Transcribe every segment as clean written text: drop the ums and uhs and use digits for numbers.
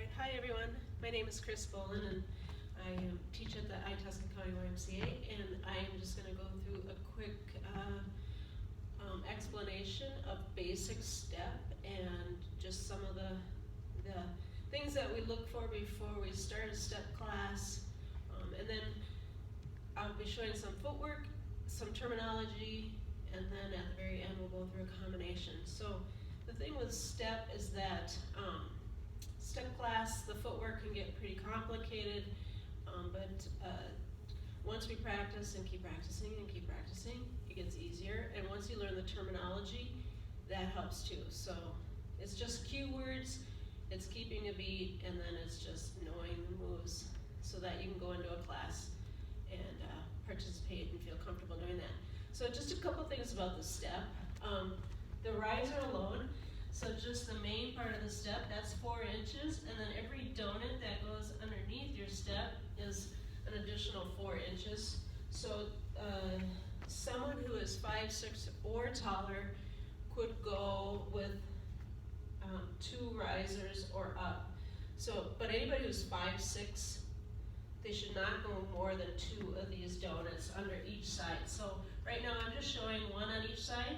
Alright, hi everyone. My name is Chris Bolin and I teach at the Itasca County YMCA, and I am just going to go through a quick explanation of basic step and just some of the things that we look for before we start a step class. And then I'll be showing some footwork, some terminology, and then at the very end we'll go through a combination. So the thing with step is that step class, the footwork can get pretty complicated, but once we practice and keep practicing and keep practicing, it gets easier. And once you learn the terminology, that helps too. So it's just cue words, it's keeping a beat, and then it's just knowing the moves so that you can go into a class and participate and feel comfortable doing that. So just a couple things about the step. The riser alone, so just the main part of the step, that's 4 inches, and then every donut that goes underneath your step is an additional 4 inches. So someone who is 5'6" or taller could go with 2 risers or up. So, but anybody who's 5'6", they should not go more than 2 of these donuts under each side. So right now I'm just showing 1 on each side.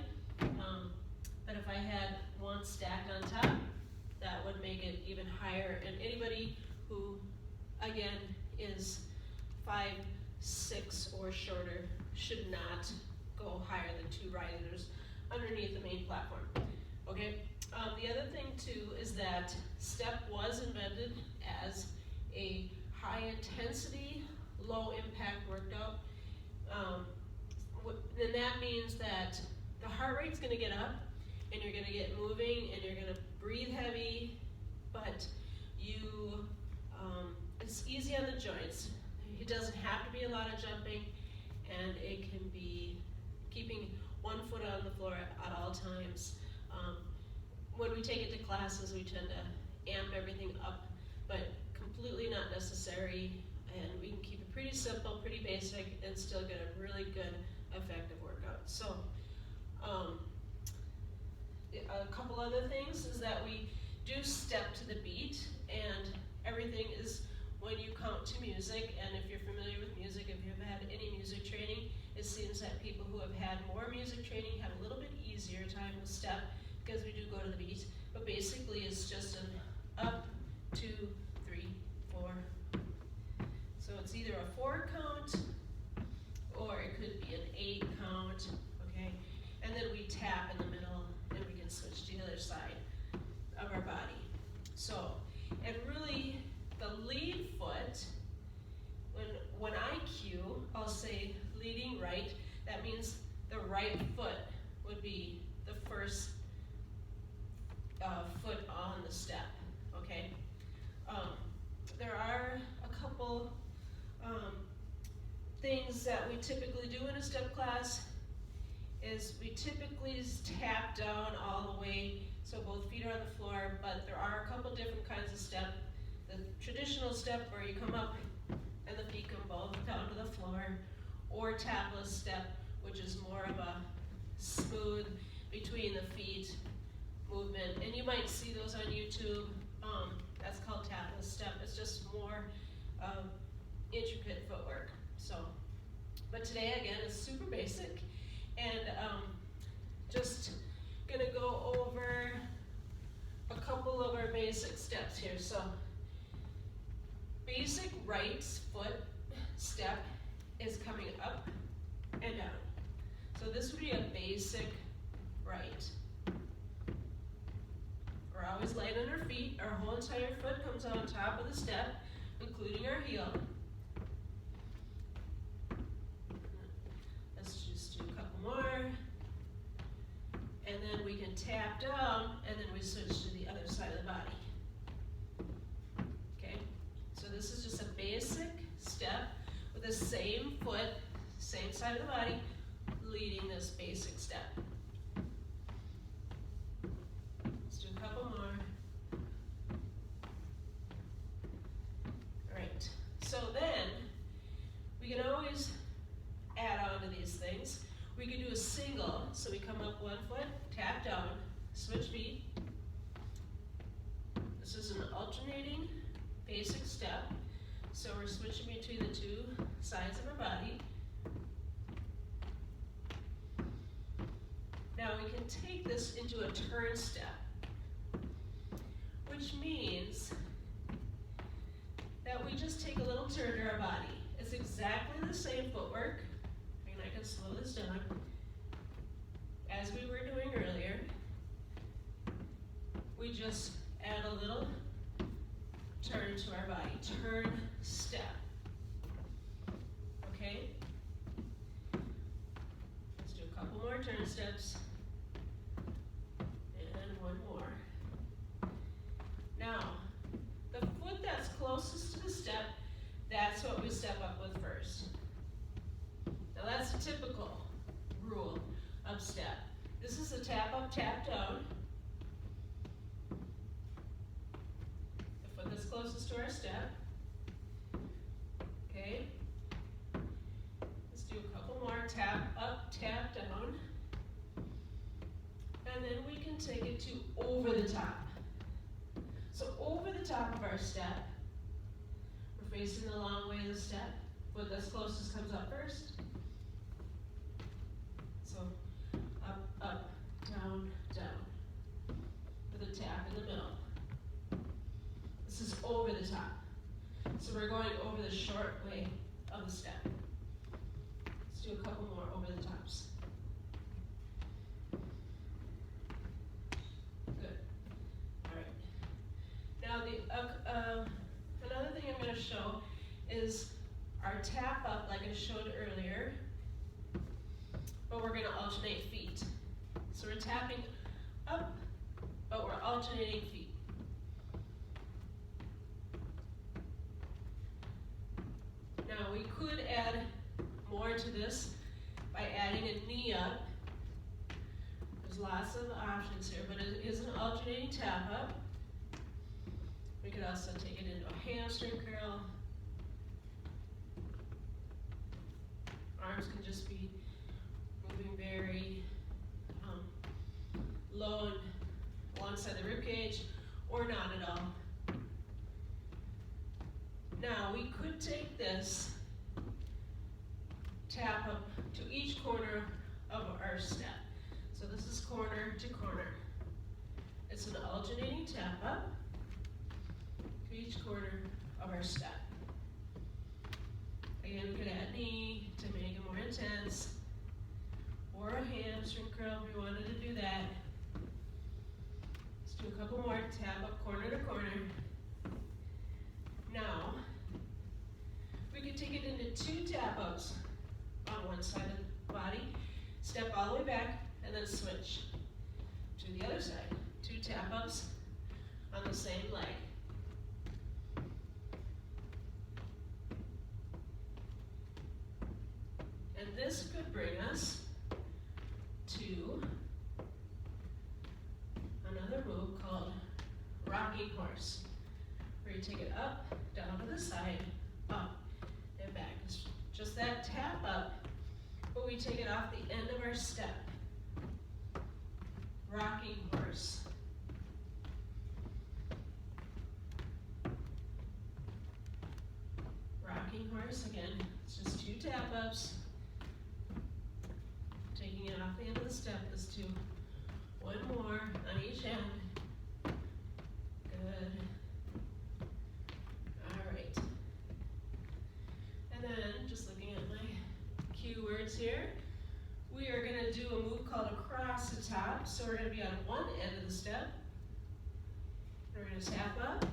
But if I had 1 stacked on top, that would make it even higher. And anybody who, again, is 5'6" or shorter should not go higher than 2 risers underneath the main platform. Okay. The other thing too is that step was invented as a high intensity, low impact workout. Then that means that the heart rate's going to get up, and you're going to get moving, and you're going to breathe heavy, but it's easy on the joints. It doesn't have to be a lot of jumping, and it can be keeping 1 foot on the floor at all times. When we take it to classes, we tend to amp everything up, but completely not necessary, and we can keep it pretty simple, pretty basic, and still get a really good, effective workout. So, a couple other things is that we do step to the beat, and everything is when you count to music. And if you're familiar with music, if you've had any music training, it seems that people who have had more music training have a little bit easier time with step because we do go to the beat. But basically it's just an up, 2, 3, 4. So it's either a 4 count or it could be an 8 count, okay? And then we tap in the middle and we can switch to the other side of our body. So, and really the lead foot, when I cue, I'll say leading right. That means the right foot would be the first foot on the step, okay? There are a couple things that we typically do in a step class is we typically tap down all the way, so both feet are on the floor, but there are a couple different kinds of step. The traditional step where you come up and the feet come both down to the floor, or tapless step, which is more of a smooth between the feet movement. And you might see those on YouTube. That's called tapless step. It's just more intricate footwork. So, but today again is super basic, and just gonna go over a couple of our basic steps here. So, basic right foot step is coming up and down. So this would be a basic right. We're always light on our feet. Our whole entire foot comes on top of the step, including our heel. Let's just do a couple more. And then we can tap down, and then we switch to the other side of the body. Okay? So this is just a basic step with the same foot, same side of the body, leading this basic step. Let's do a couple more. Alright, so then we can always add on to these things. We could do a single, so we come up 1 foot, tap down, switch beat. This is an alternating basic step. So we're switching between the two sides of our body. Now we can take this into a turn step, which means that we just take a little turn to our body. It's exactly the same footwork. I mean, I can slow this down. As we were doing earlier, we just add a little turn to our body. Turn step. Okay? Let's do a couple more turn steps. And one more. Now, the foot that's closest to the step, that's what we step up with first. Now that's a typical rule of step. This is a tap up, tap down. The foot that's closest to our step. Okay. Let's do a couple more. Tap up, tap down. And then we can take it to over the top. So over the top of our step, we're facing the long way of the step. Foot that's closest comes up first. So up, up, down, down. With a tap in the middle. This is over the top. So we're going over the short way of the step. Let's do a couple more over the tops. Good. All right. Now another thing I'm going to show is our tap up, like I showed earlier, but we're going to alternate feet. So we're tapping up, but we're alternating feet. Now we could add more to this by adding a knee up. There's lots of options here, but it is an alternating tap up. We could also take it into a hamstring curl. Arms can just be moving very low and alongside the rib cage, or not at all. Now we could take this tap up to each corner of our step. So this is corner to corner. It's an alternating tap up to each corner of our step. Again, we could add knee to make it more intense, or a hamstring curl if we wanted to do that. Let's do a couple more. Tap up corner to corner. Now, we could take it into two tap ups on one side of the body, step all the way back, and then switch to the other side. Two tap ups on the same leg. And this could bring us to another move called rocking horse, where you take it up, down to the side, up, and back. It's just that tap up, but we take it off the end of our step. Rocking horse. Rocking horse, again, it's just two tap ups. Taking it off the end of the step. Let's do one more on each end. Good. Alright. And then, just looking at my cue words here, we are going to do a move called across the top. So we're going to be on one end of the step. We're going to tap up.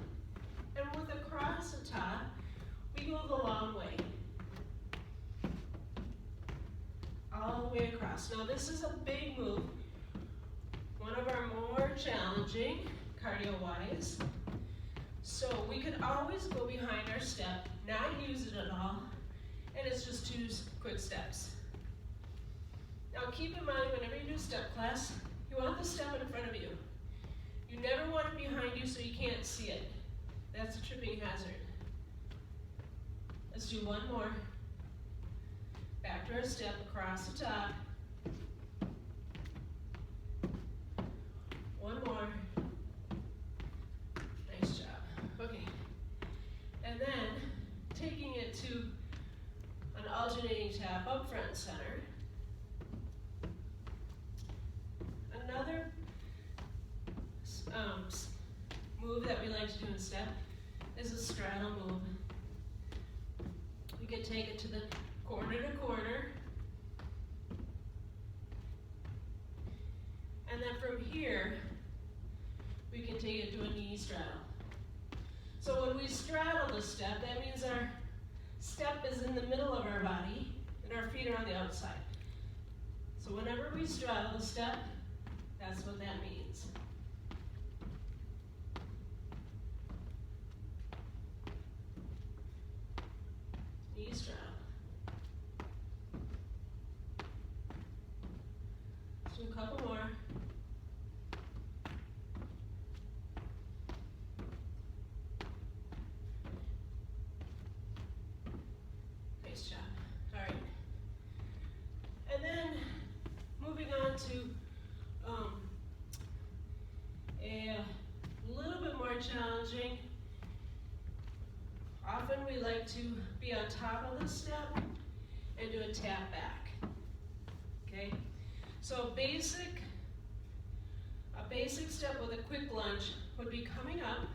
And with across the top, we go the long way. All the way across. Now this is a big move. One of our more challenging, cardio-wise. So we could always go behind our step, not use it at all, and it's just two quick steps. Now keep in mind, whenever you do step class, you want the step in front of you. You never want it behind you so you can't see it. That's a tripping hazard. Let's do one more. Back to our step, across the top. One more. Nice job. Okay. to an alternating tap up front and center. Another move that we like to do in step is a straddle move. We could take it to the corner to corner. And then from here, we can take it to a knee straddle. So when we straddle the step, that means our step is in the middle of our body and our feet are on the outside. So whenever we straddle the step, that's what that means. Knee straddle. Let's do a couple more. Nice job. All right. And then moving on to a little bit more challenging. Often we like to be on top of the step and do a tap back. Okay? So a basic step with a quick lunge would be coming up,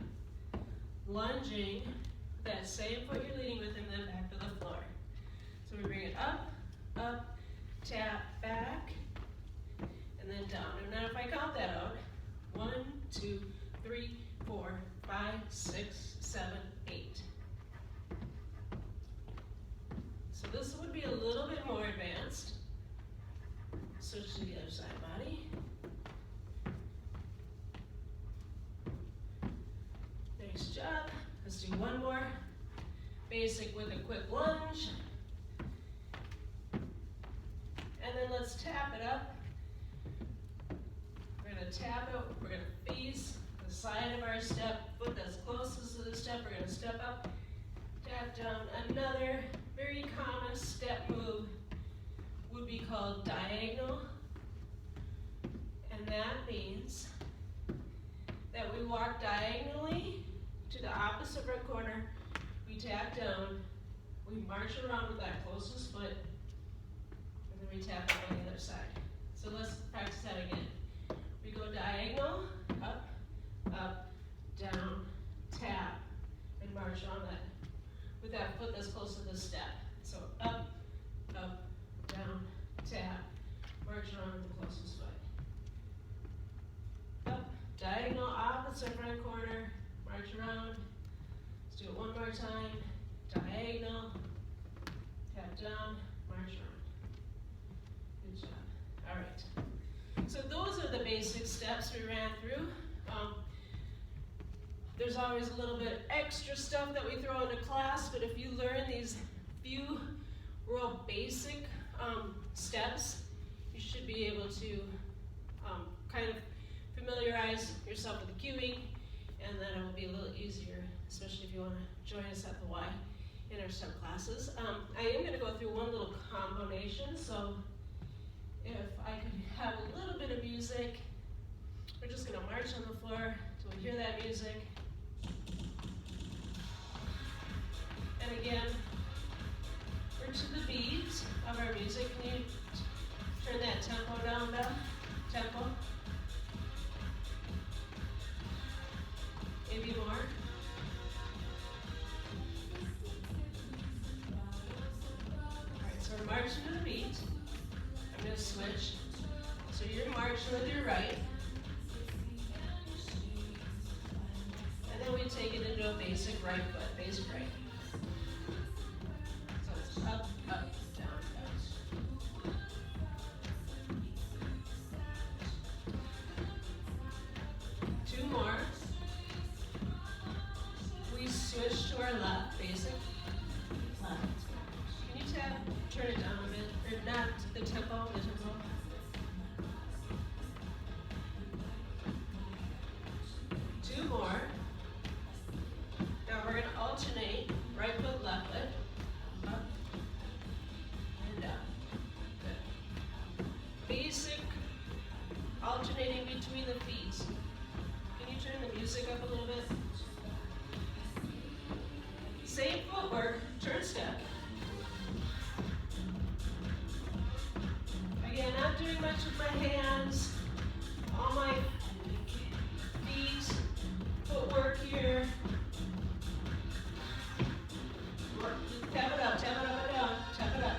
lunging, that same foot you're leading with, and then back to the floor. So we bring it up, up, tap, back, and then down. And now if I count that out, 1, 2, 3, 4, 5, 6, 7, 8. So this would be a little bit more advanced. Switch to the other side body. Nice job. Let's do one more. Basic with a quick lunge. And then let's tap it up. We're going to tap it. We're going to face the side of our step. Foot that's closest to the step. We're going to step up, tap down. Another very common step move would be called diagonal. And that means that we walk diagonally to the opposite front corner. We tap down. We march around with that closest foot. And then we tap up on the other side. So let's practice that again. We go diagonal, up, up, down, tap, and march around that with that foot that's close to the step. So up, up, down, tap, march around with the closest foot. Up, diagonal, opposite front corner, march around. Let's do it one more time. Diagonal, tap down, march around. Good job. All right. So those are the basic steps we ran through. There's always a little bit extra stuff that we throw into class, but if you learn these few real basic steps, you should be able to kind of familiarize yourself with the cueing, and then it will be a little easier, especially if you want to join us at the Y in our step classes. I am going to go through one little combination, so if I could have a little bit of music, we're just going to march on the floor till we hear that music. And again, we're to the beat of our music. Can you turn that tempo down, Belle? Tempo. Maybe more. Alright, so we're marching to the beat. I'm going to switch. So you're marching with your right. And then we take it into a basic right foot, basic right. So it's up, up, down, down. Two more. We switch to our left, basic left. Can you turn it down a bit? Or not the tempo, the tempo. Two more. Now we're going to alternate right foot, left foot, up and down. Good. Basic alternating between the feet. Can you turn the music up a little bit? Same same footwork, turn step. Again, not doing much with my hands, all my feet, footwork here. Tap it up and down, tap it up.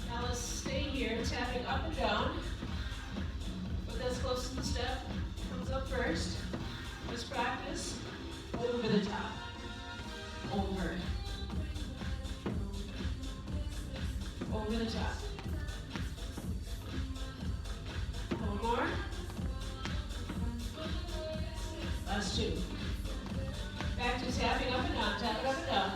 Now let's stay here, tapping up and down. But that's close to the step. Comes up first. Let's practice. Over the top. Over. Over the top. One more. Last two. Back to tapping up and down, tap it up and down.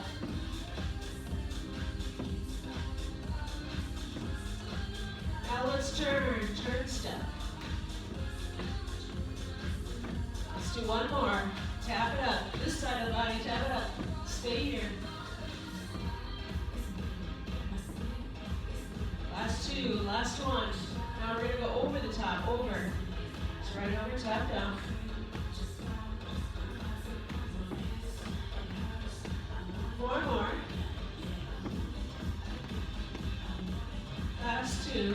Now let's turn step. Let's do one more. Tap it up. This side of the body, tap it up. Stay here. Last two, last one. Now we're gonna go over the top, over. It's right over, tap down. One more. Last two.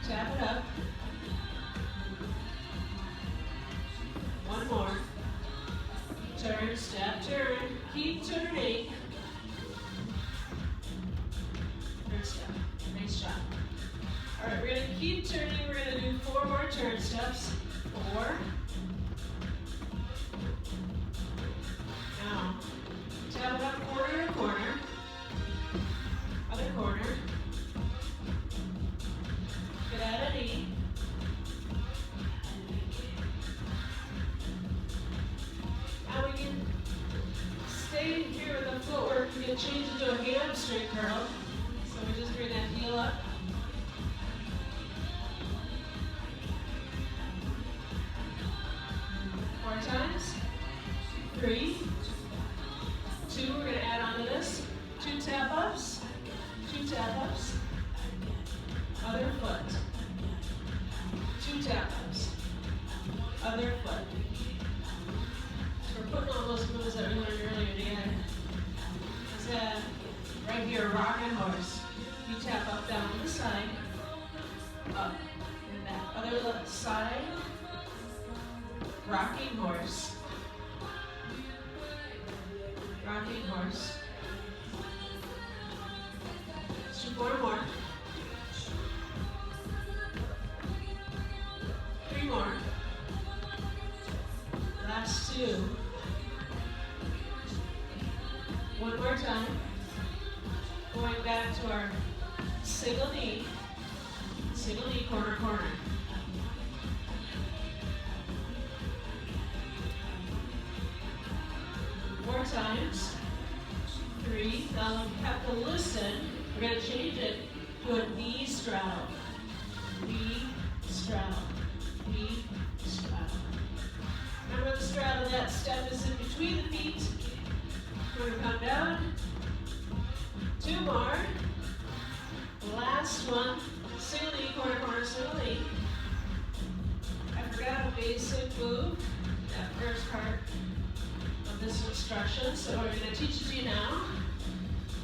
Tap it up. One more. Turn, step, turn. Keep turning. Turn, step. Nice job. All right, we're going to keep turning. We're going to do 4 more turn steps. 4. Now, tap it up corner to corner. Other corner. Get out of knee. Now we can stay here with the footwork. We can change it to a hamstring curl. So we just bring that heel up. More times. 3, 2, we're going to add on to this. 2 tap-ups, 2 tap-ups, other foot. 2 tap-ups, other foot. So we're putting all those moves that we learned earlier together. Let's right here, rocking horse. You tap up, down to the side, up, and back. Other left side, rocking horse. Rocking horse. Let's do 4 more. 3 more. Last 2. One more time. Going back to our single knee, corner, corner. More times. 3. Now you have to listen. We're going to change it to a knee straddle. Knee straddle. Knee straddle. Remember the straddle, that step is in between the feet. We're going to come down. 2 more. Last one. Single knee, corner, corner, single knee. I forgot a basic move, that first part of this instruction, so we're going to teach it to you now.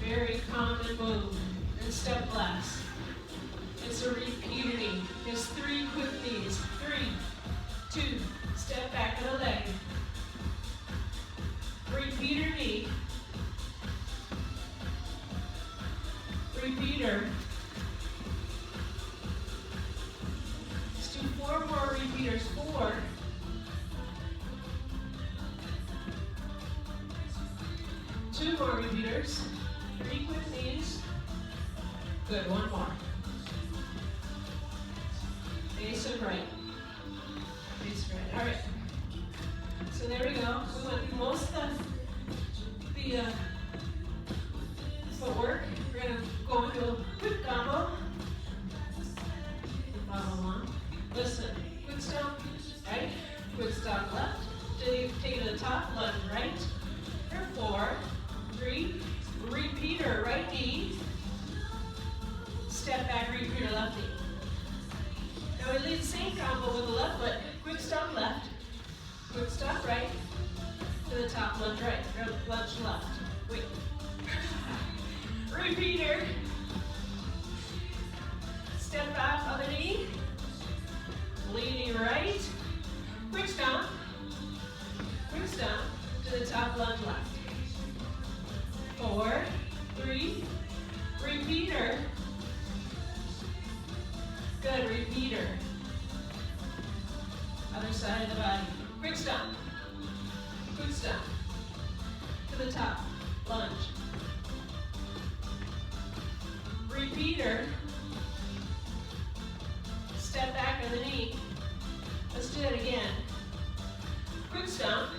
Very common move in step class. It's a repeater knee. It's 3 quick knees. 3, 2, step back of the leg. Repeater knee. Repeater. Let's do 4 more repeaters. 4. 2 more repeaters. 3 quick knees. Good, 1 more. Basic right. Basic right. All right. So there we go. We went through most of the footwork. We're going to go into a quick combo. Follow along. Listen. Quick stomp right. Quick stomp left. Take it to the top, left, right. Here, 4, 3. Repeater, right knee. Step back, repeater, left knee. Now we lead the same combo with the left foot. Quick stomp left, quick stomp right, to the top, lunge right, lunge left. Wait. Repeater. Step back, other knee. Leaning right. Quick stomp. Quick stomp to the top, lunge left. 4, 3, repeater. Good, repeater. Other side of the body. Quick stomp. Quick stomp. To the top, lunge. Repeater. Step back on the knee. Let's do it again. Quick stomp.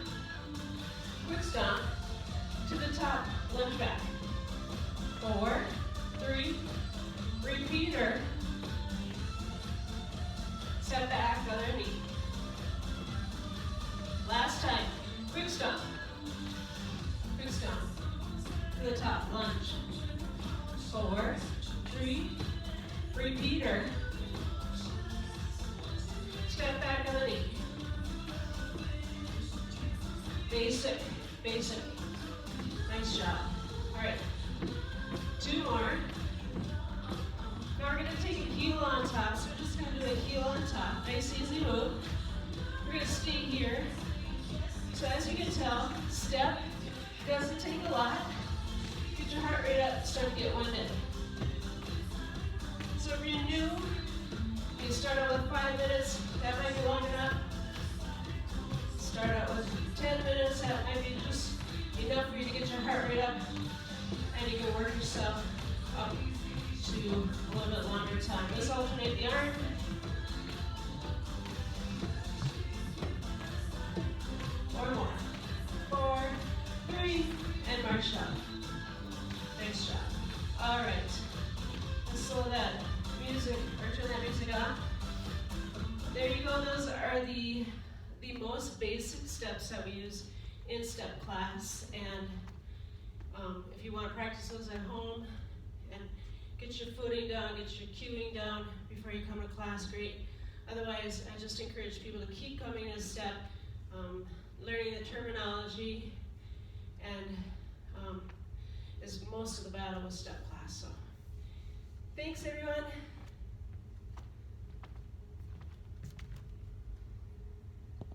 Quick stomp. To the top, lunge back. 4, 3, repeater. Step back, other knee. Last time. Quick stomp. Quick stomp. To the top, lunge. 4, 3, repeater. Step back on the knee. Basic, basic. Nice job. All right, 2 more. Now we're gonna take a heel on top, so we're just gonna do a heel on top. Nice, easy move. We're gonna stay here. So as you can tell, step doesn't take a lot. Get your heart rate up, start to get winded. So if you're new, you start out with 5 minutes, that might be long enough. Start out with 10 minutes, that might be just enough for you to get your heart rate up, and you can work yourself up to a little bit longer time. Let's alternate the arm. One more. 4, 3, and march up. Nice job. All right. Let's slow that music, or turn that music off. There you go. Those are the most basic steps that we use in step class, and if you want to practice those at home and get your footing down, get your cueing down before you come to class, great. Otherwise, I just encourage people to keep coming to step, learning the terminology, and is most of the battle with step class. So, thanks everyone.